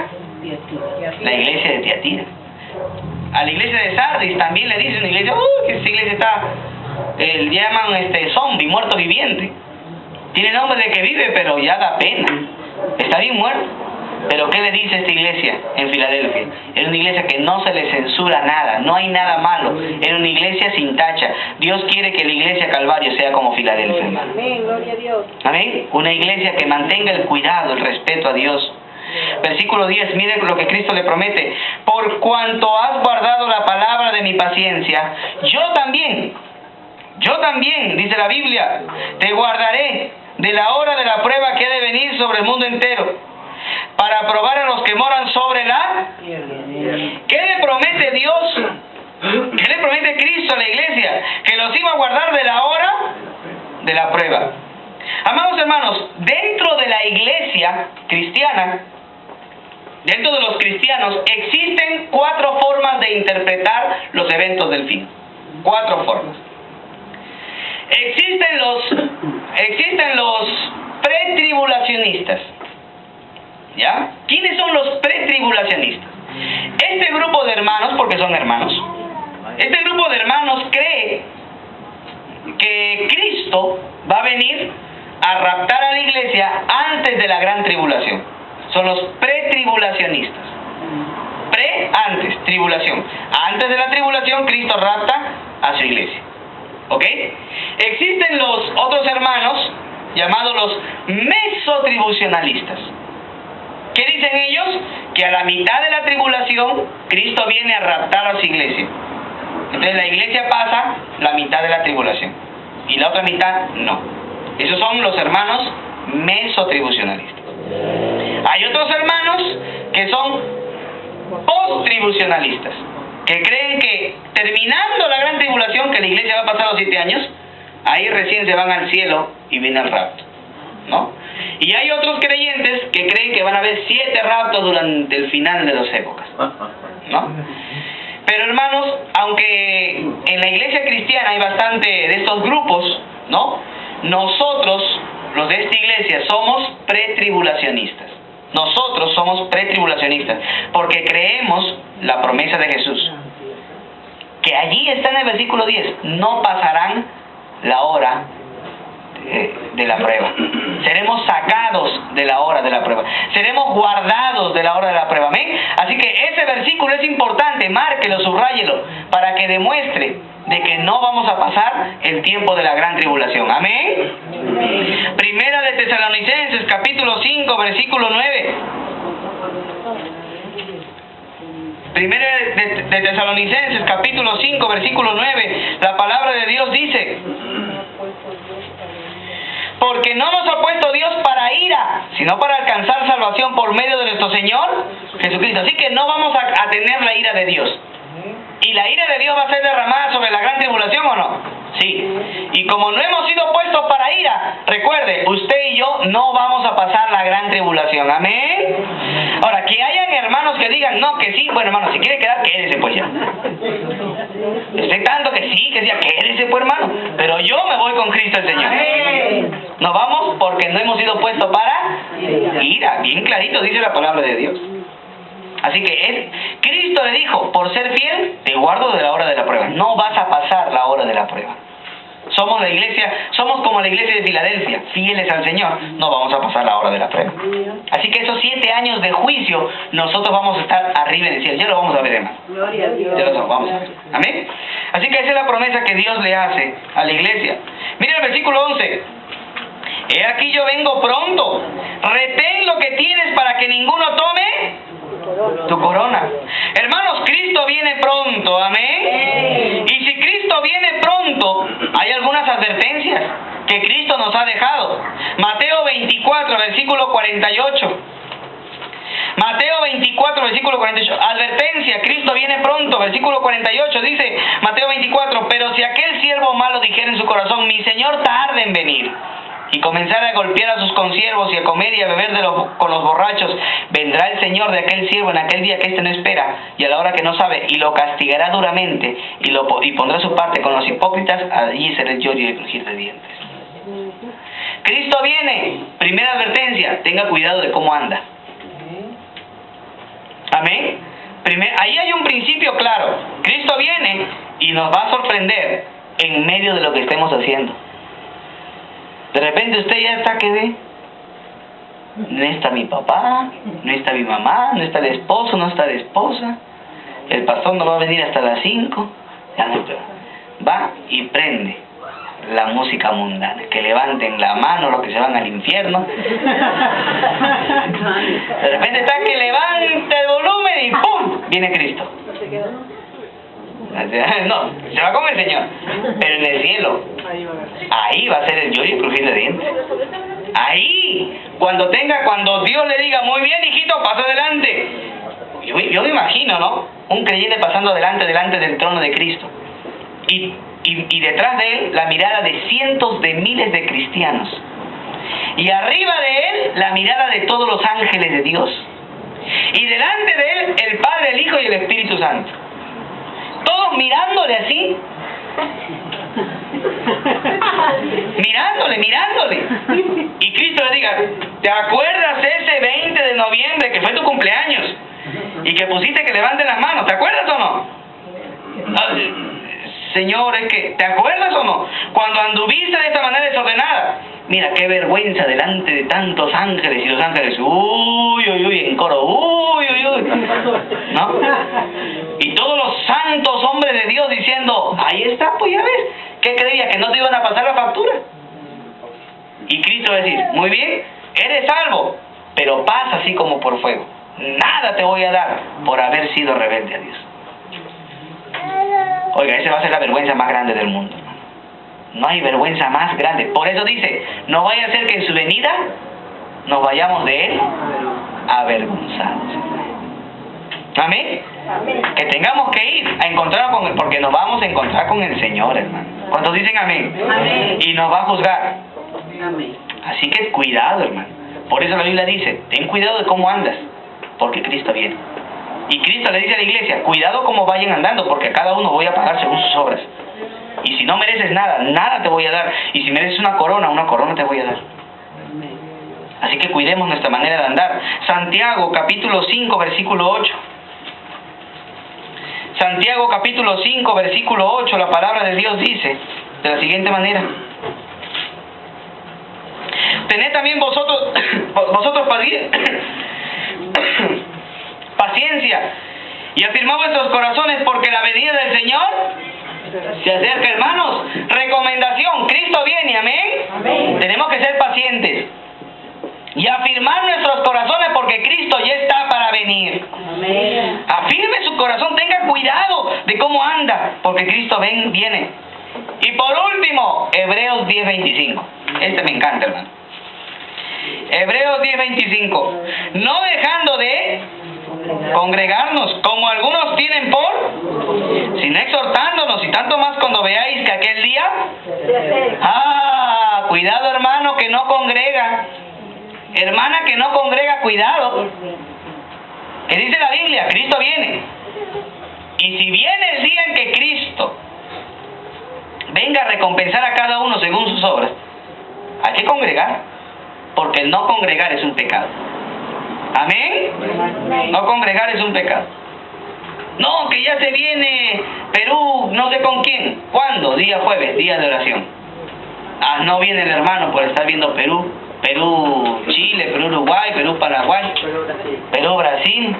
La iglesia de Tiatira. A la iglesia de Sardis también le dice una iglesia, que esa iglesia está, llaman zombie, muerto viviente. Tiene nombre de que vive, pero ya da pena. Está bien muerto. Pero ¿qué le dice esta iglesia en Filadelfia? Es una iglesia que no se le censura nada, no hay nada malo. Es una iglesia sin tacha. Dios quiere que la iglesia Calvario sea como Filadelfia. Amén, gloria a Dios. Amén. Una iglesia que mantenga el cuidado, el respeto a Dios. Versículo 10, miren lo que Cristo le promete. Por cuanto has guardado la palabra de mi paciencia, yo también, dice la Biblia, te guardaré de la hora de la prueba que ha de venir sobre el mundo entero, para probar a los que moran sobre la... ¿Qué le promete Dios? ¿Qué le promete Cristo a la iglesia? Que los iba a guardar de la hora de la prueba. Amados hermanos, dentro de la iglesia cristiana, dentro de los cristianos, existen 4 formas de interpretar los eventos del fin. 4 formas. Existen los pretribulacionistas. ¿Ya? ¿Quiénes son los pretribulacionistas? Este grupo de hermanos, porque son hermanos, este grupo de hermanos cree que Cristo va a venir a raptar a la iglesia antes de la gran tribulación. Son los pretribulacionistas. Antes, tribulación. Antes de la tribulación, Cristo rapta a su iglesia. ¿Ok? Existen los otros hermanos llamados los mesotribucionalistas. ¿Qué dicen ellos? Que a la mitad de la tribulación, Cristo viene a raptar a su iglesia. Entonces la iglesia pasa la mitad de la tribulación y la otra mitad no. Esos son los hermanos mesotribucionalistas. Hay otros hermanos que son post-tribucionalistas, que creen que terminando la gran tribulación, que la iglesia va a pasar los 7 años, ahí recién se van al cielo y viene el rapto, ¿no? Y hay otros creyentes que creen que van a haber 7 raptos durante el final de las épocas, ¿no? Pero hermanos, aunque en la iglesia cristiana hay bastante de estos grupos, ¿no? Nosotros, los de esta iglesia, somos pretribulacionistas. Nosotros somos pretribulacionistas porque creemos la promesa de Jesús, que allí está en el versículo 10, no pasarán la hora de la prueba. Seremos sacados de la hora de la prueba. Seremos guardados de la hora de la prueba. ¿Amén? Así que ese versículo es importante, márquelo, subráyelo, para que demuestre de que no vamos a pasar el tiempo de la gran tribulación. ¿Amén? Primera de Tesalonicenses, capítulo 5, versículo 9. Primera de Tesalonicenses, capítulo 5, versículo 9. La palabra de Dios dice: porque no nos ha puesto Dios para ira, sino para alcanzar salvación por medio de nuestro Señor Jesucristo. Así que no vamos a tener la ira de Dios. ¿Y la ira de Dios va a ser derramada sobre la gran tribulación o no? Sí. Y como no hemos sido puestos para ira, recuerde, usted y yo no vamos a pasar la gran tribulación. Amén. Ahora, que hayan hermanos que digan, no, que sí, bueno, hermano, si quiere quedar, quédese pues ya. Estoy tanto que sí, quédese pues, hermano. Pero yo me voy con Cristo el Señor. Nos vamos porque no hemos sido puestos para ira. Bien clarito dice la palabra de Dios. Así que Cristo le dijo, por ser fiel, te guardo de la hora de la prueba. No vas a pasar la hora de la prueba. Somos la iglesia, somos como la iglesia de Filadelfia, fieles al Señor, no vamos a pasar la hora de la prueba. Así que esos 7 años de juicio, nosotros vamos a estar arriba en el cielo. Ya lo vamos a ver, hermano. Gloria a Dios. Ya lo vamos a ver. Amén. Así que esa es la promesa que Dios le hace a la iglesia. Mira el versículo 11. He aquí yo vengo pronto. Retén lo que tienes para que ninguno tome tu corona. Hermanos, Cristo viene pronto. Amén. Y si Cristo viene pronto, hay algunas advertencias que Cristo nos ha dejado. Mateo 24, versículo 48. Mateo 24, versículo 48. Advertencia, Cristo viene pronto. Versículo 48 dice, Mateo 24, pero si aquel siervo malo dijera en su corazón, mi Señor tarda en venir, y comenzara a golpear a sus consiervos y a comer y a beber con los borrachos, vendrá el Señor de aquel siervo en aquel día que éste no espera y a la hora que no sabe, y lo castigará duramente y pondrá su parte con los hipócritas. Allí será el lloro y el crujir de dientes. Cristo viene. Primera advertencia, tenga cuidado de cómo anda. Amén. Ahí hay un principio claro. Cristo viene y nos va a sorprender en medio de lo que estemos haciendo. De repente usted ya está que ve, no está mi papá, no está mi mamá, no está el esposo, no está la esposa, el pastor no va a venir hasta las 5, va y prende la música mundana, que levanten la mano los que se van al infierno. De repente está que levanta el volumen y ¡pum! Viene Cristo. No, se va con el Señor, pero en el cielo, ahí va a ser el lloro y el crujir de dientes. Ahí, cuando Dios le diga, muy bien, hijito, pasa adelante. Yo me imagino, ¿no? Un creyente pasando delante del trono de Cristo. Y detrás de él, la mirada de cientos de miles de cristianos. Y arriba de él, la mirada de todos los ángeles de Dios. Y delante de él, el Padre, el Hijo y el Espíritu Santo. Todos mirándole así. Mirándole. Y Cristo le diga, ¿te acuerdas ese 20 de noviembre que fue tu cumpleaños? Y que pusiste que levanten las manos, ¿te acuerdas o no? Señor, es que, ¿te acuerdas o no? Cuando anduviste de esta manera desordenada. Mira, qué vergüenza delante de tantos ángeles, y los ángeles, uy, uy, uy, en coro, uy, uy, uy, ¿no? Y todos los santos hombres de Dios diciendo, ahí está, pues ya ves, ¿qué creía? ¿Que no te iban a pasar la factura? Y Cristo va a decir, muy bien, eres salvo, pero pasa así como por fuego. Nada te voy a dar por haber sido rebelde a Dios. Oiga, esa va a ser la vergüenza más grande del mundo. No hay vergüenza más grande. Por eso dice, no vaya a ser que en su venida nos vayamos de Él avergonzados. Amén. Que tengamos que ir a encontrar con Él, porque nos vamos a encontrar con el Señor, hermano. ¿Cuántos dicen amén? Amén. Y nos va a juzgar. Amén. Así que cuidado, hermano. Por eso la Biblia dice, ten cuidado de cómo andas, porque Cristo viene. Y Cristo le dice a la iglesia, cuidado cómo vayan andando, porque a cada uno voy a pagar según sus obras. Y si no mereces nada, nada te voy a dar. Y si mereces una corona te voy a dar. Así que cuidemos nuestra manera de andar. Santiago capítulo 5, versículo 8. Santiago capítulo 5, versículo 8, la palabra de Dios dice de la siguiente manera. Tened también vosotros paciencia y afirmad vuestros corazones, porque la venida del Señor se acerca, hermanos. Recomendación, Cristo viene, amén. Amén. Tenemos que ser pacientes y afirmar nuestros corazones, porque Cristo ya está para venir. Amén. Afirme su corazón, tenga cuidado de cómo anda, porque Cristo viene. Y por último, Hebreos 10:25. Este me encanta, hermano. Hebreos 10:25. No dejando de congregarnos, como algunos tienen por, sino exhortándonos, y tanto más cuando veáis que aquel día, cuidado, hermano que no congrega, hermana que no congrega, cuidado. ¿Qué dice la Biblia? Cristo viene. Y si viene el día en que Cristo venga a recompensar a cada uno según sus obras, hay que congregar, porque el no congregar es un pecado. Amén. No congregar es un pecado. No, que ya se viene Perú, no sé con quién. ¿Cuándo? Día jueves, día de oración. No viene el hermano por estar viendo Perú, Chile, Perú, Uruguay, Perú, Paraguay, Perú, Brasil.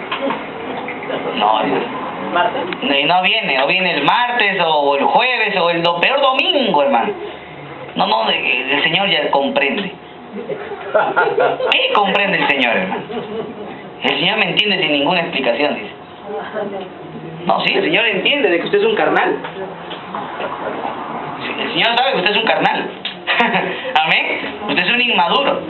No, no viene, o viene el martes, o el jueves, o el peor domingo, hermano. No, el Señor ya comprende. ¿Qué comprende el Señor, hermano? El Señor me entiende sin ninguna explicación, dice. No, sí, el Señor entiende de que usted es un carnal. El Señor sabe que usted es un carnal. Amén. Usted es un inmaduro,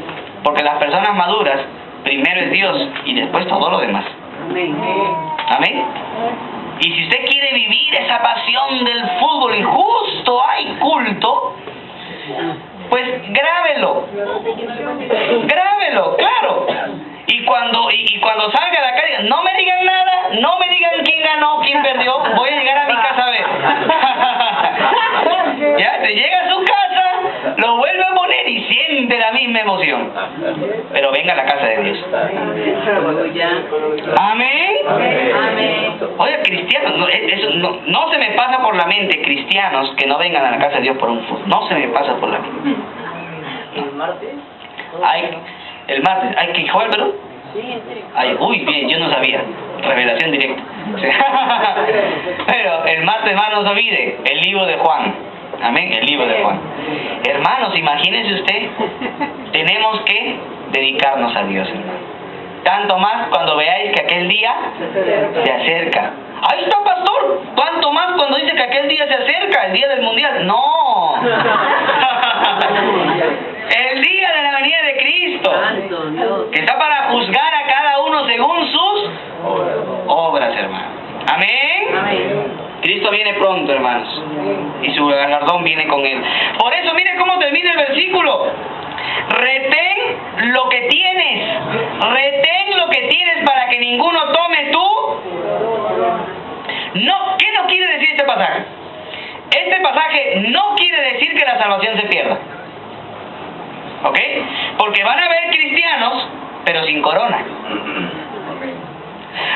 porque las personas maduras, primero es Dios y después todo lo demás. Amén. Y si usted quiere vivir esa pasión del fútbol y justo hay culto, pues grábelo, claro. Y cuando salga a la calle, no me digan nada, no me digan quién ganó, quién perdió, voy a llegar a mi casa a ver. Ya, te llega a su casa, lo vuelve a poner y siente la misma emoción. Pero venga a la casa de Dios. Amén. Oye, cristianos, no se me pasa por la mente, cristianos que no vengan a la casa de Dios por un fútbol. No se me pasa por la mente. ¿El martes? El martes, ¿hay que jugar, Perú? Sí, en serio. Uy, bien, yo no sabía. Revelación directa. Pero el martes, hermano, no se olvide el libro de Juan. Amén, el libro de Juan. Hermanos, imagínense usted, tenemos que dedicarnos a Dios, hermano. Tanto más cuando veáis que aquel día se acerca. Ahí está, pastor. ¿Cuánto más cuando dice que aquel día se acerca, el día del mundial? No. El día de la venida de Cristo, que está para juzgar a cada uno según sus obras, hermano. Amén. Cristo viene pronto, hermanos, y su galardón viene con él. Por eso, mire cómo termina el versículo. Retén lo que tienes. Retén lo que tienes para que ninguno tome tú. No, ¿qué no quiere decir este pasaje? Este pasaje no quiere decir que la salvación se pierda. ¿Ok? Porque van a haber cristianos, pero sin corona.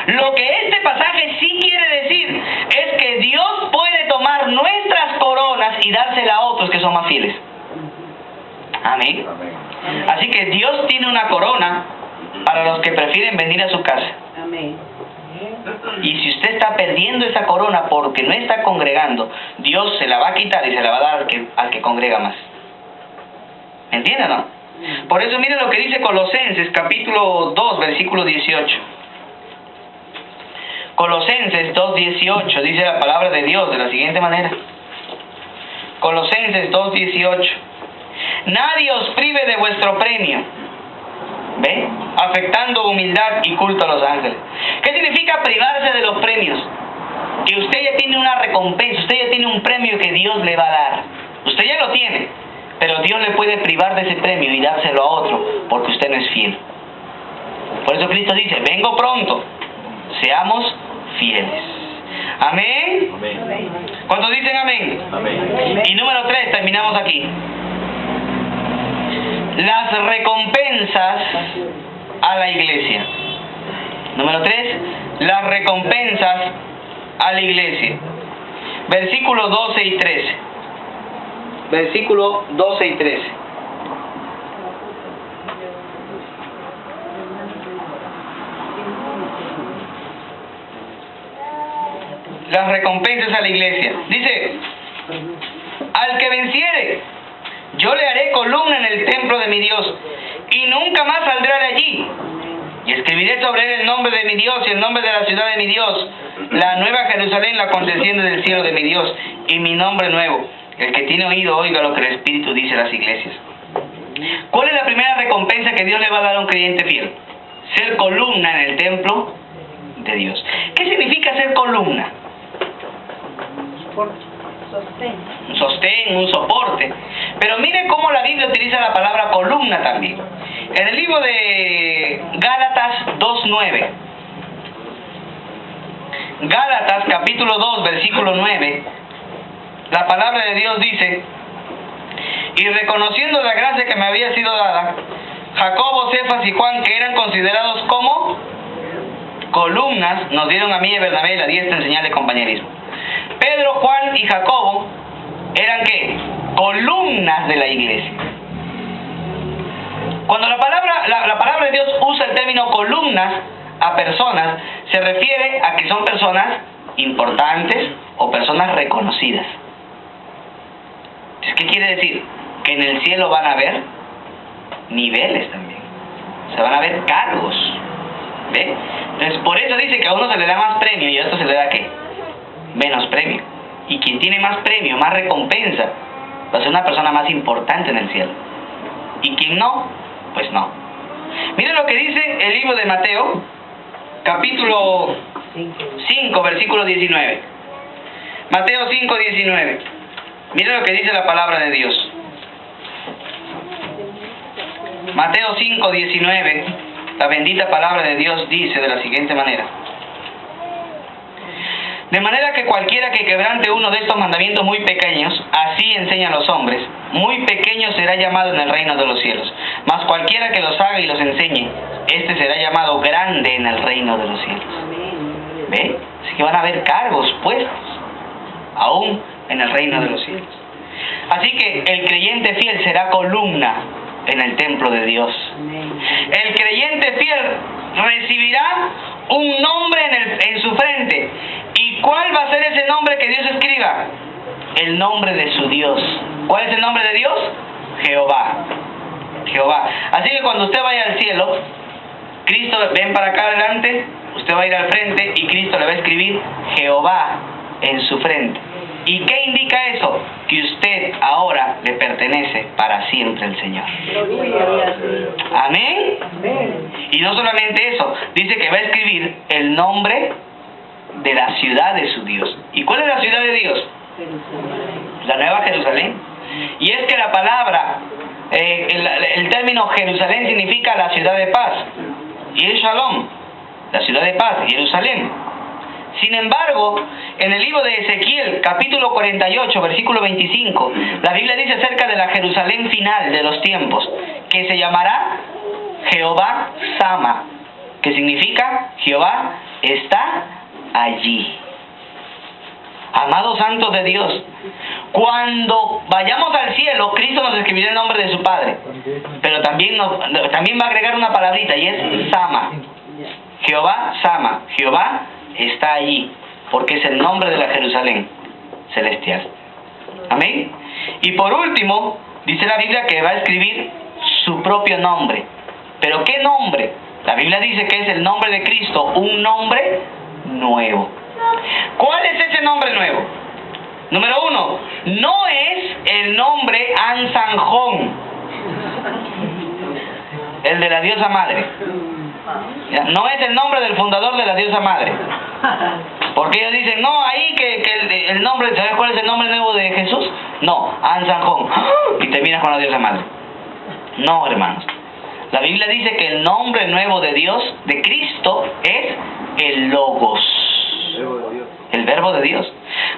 Lo que este pasaje sí quiere decir es que Dios puede tomar nuestras coronas y dársela a otros que son más fieles. Amén. Amén. Así que Dios tiene una corona para los que prefieren venir a su casa. Amén. Y si usted está perdiendo esa corona porque no está congregando, Dios se la va a quitar y se la va a dar al que congrega más. ¿Me entiende o no? Por eso miren lo que dice Colosenses capítulo 2 versículo 18. Colosenses 2:18 dice la palabra de Dios de la siguiente manera. Colosenses 2:18. Nadie os prive de vuestro premio. ¿Ve? Afectando humildad y culto a los ángeles. ¿Qué significa privarse de los premios? Que usted ya tiene una recompensa, usted ya tiene un premio que Dios le va a dar. Usted ya lo tiene, pero Dios le puede privar de ese premio y dárselo a otro porque usted no es fiel. Por eso Cristo dice, vengo pronto, seamos fieles. Amén. Amén. ¿Cuántos dicen amén? Amén. Y número 3, terminamos aquí. Las recompensas a la iglesia. Número 3, las recompensas a la iglesia. Versículos 12 y 13. Versículo 12 y 13. Las recompensas a la iglesia. Dice, al que venciere, yo le haré columna en el templo de mi Dios, y nunca más saldrá de allí. Y escribiré sobre él el nombre de mi Dios y el nombre de la ciudad de mi Dios, la nueva Jerusalén, la condesciende del cielo de mi Dios, y mi nombre nuevo. El que tiene oído, oiga lo que el Espíritu dice a las iglesias. ¿Cuál es la primera recompensa que Dios le va a dar a un creyente fiel? Ser columna en el templo de Dios. ¿Qué significa ser columna? Un sostén, un soporte. Pero mire cómo la Biblia utiliza la palabra columna también. En el libro de Gálatas 2:9. Gálatas capítulo 2 versículo 9. La palabra de Dios dice, y reconociendo la gracia que me había sido dada, Jacobo, Cefas y Juan, que eran considerados como columnas, nos dieron a mí y a Bernabé la diestra en señal de compañerismo. Pedro, Juan y Jacobo eran ¿qué? Columnas de la iglesia. Cuando la palabra de Dios usa el término columnas a personas, se refiere a que son personas importantes o personas reconocidas. ¿Qué quiere decir? Que en el cielo van a haber niveles también. Se van a ver cargos. ¿Ve? Entonces por eso dice que a uno se le da más premio y a otro se le da ¿qué? Menos premio. Y quien tiene más premio, más recompensa, va a ser una persona más importante en el cielo. Y quien no, pues no. Miren lo que dice el libro de Mateo, capítulo 5, versículo 19. Mateo 5, 19. Miren lo que dice la palabra de Dios. Mateo 5, 19. La bendita palabra de Dios dice de la siguiente manera. De manera que cualquiera que quebrante uno de estos mandamientos muy pequeños, así enseñan los hombres, muy pequeño será llamado en el reino de los cielos. Mas cualquiera que los haga y los enseñe, este será llamado grande en el reino de los cielos. ¿Ve? Así que van a haber cargos puestos, aún en el reino de los cielos. Así que el creyente fiel será columna en el templo de Dios. El creyente fiel recibirá un nombre en su frente. ¿Y cuál va a ser ese nombre que Dios escriba? El nombre de su Dios. ¿Cuál es el nombre de Dios? Jehová. Jehová. Así que cuando usted vaya al cielo, Cristo ven para acá adelante, usted va a ir al frente y Cristo le va a escribir Jehová en su frente. ¿Y qué indica eso? Que usted ahora le pertenece para siempre al Señor. Amén. Y no solamente eso, dice que va a escribir el nombre de la ciudad de su Dios. ¿Y cuál es la ciudad de Dios? La Nueva Jerusalén. Y es que la palabra, el término Jerusalén significa la ciudad de paz. Y es Shalom, la ciudad de paz, Jerusalén. Sin embargo, en el libro de Ezequiel, capítulo 48, versículo 25, la Biblia dice acerca de la Jerusalén final de los tiempos, que se llamará Jehová Sama, que significa Jehová está allí. Amados santos de Dios, cuando vayamos al cielo, Cristo nos escribirá el nombre de su Padre, pero también va a agregar una palabrita y es Sama. Jehová Sama, Jehová está allí, porque es el nombre de la Jerusalén celestial. Amén. Y por último, dice la Biblia que va a escribir su propio nombre. ¿Pero qué nombre? La Biblia dice que es el nombre de Cristo, un nombre nuevo. ¿Cuál es ese nombre nuevo? Número 1, no es el nombre Ansanjón, el de la diosa madre. No es el nombre del fundador de la diosa madre. Porque ellos dicen, no, ahí que el nombre, ¿sabes cuál es el nombre nuevo de Jesús? No, Ansanjón. Y terminas con la diosa madre. No, hermanos. La Biblia dice que el nombre nuevo de Dios, de Cristo, es el Logos. El verbo de Dios.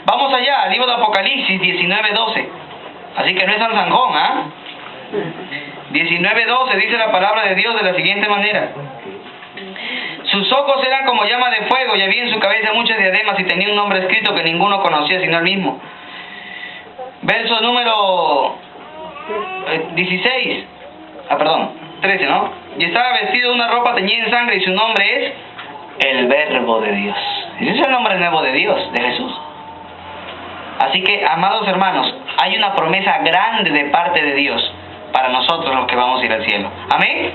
Vamos allá, al libro de Apocalipsis 19:12. Así que no es Ansanjón, ¿ah? 19:12 dice la palabra de Dios de la siguiente manera. Sus ojos eran como llama de fuego y había en su cabeza muchas diademas y tenía un nombre escrito que ninguno conocía sino él mismo. Verso número 13, ¿no? Y estaba vestido de una ropa teñida en sangre y su nombre es el Verbo de Dios. Ese es el nombre nuevo de Dios, de Jesús. Así que, amados hermanos, hay una promesa grande de parte de Dios para nosotros los que vamos a ir al cielo. ¿Amén?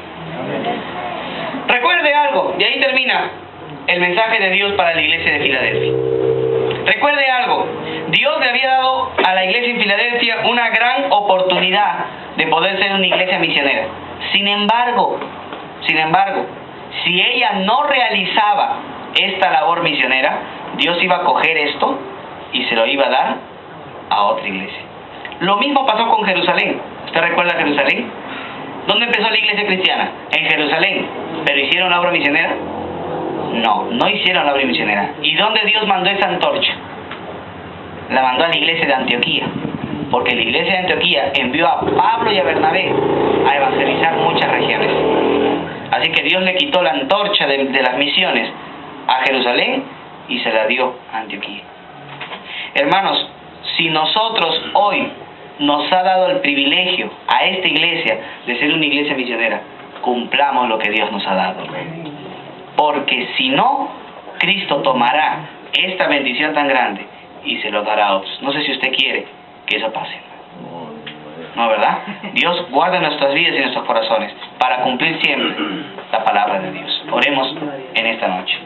Recuerde algo, y ahí termina el mensaje de Dios para la iglesia de Filadelfia. Recuerde algo, Dios le había dado a la iglesia en Filadelfia una gran oportunidad de poder ser una iglesia misionera. Sin embargo, si ella no realizaba esta labor misionera, Dios iba a coger esto y se lo iba a dar a otra iglesia. Lo mismo pasó con Jerusalén. ¿Usted recuerda Jerusalén? ¿Dónde empezó la iglesia cristiana? En Jerusalén. ¿Pero hicieron la obra misionera? No hicieron la obra misionera. ¿Y dónde Dios mandó esa antorcha? La mandó a la iglesia de Antioquía. Porque la iglesia de Antioquía envió a Pablo y a Bernabé a evangelizar muchas regiones. Así que Dios le quitó la antorcha de las misiones a Jerusalén y se la dio a Antioquía. Hermanos, si nosotros hoy nos ha dado el privilegio a esta iglesia de ser una iglesia misionera, cumplamos lo que Dios nos ha dado. Porque si no, Cristo tomará esta bendición tan grande y se lo dará a otros. No sé si usted quiere que eso pase. No, ¿verdad? Dios guarda nuestras vidas y nuestros corazones para cumplir siempre la palabra de Dios. Oremos en esta noche.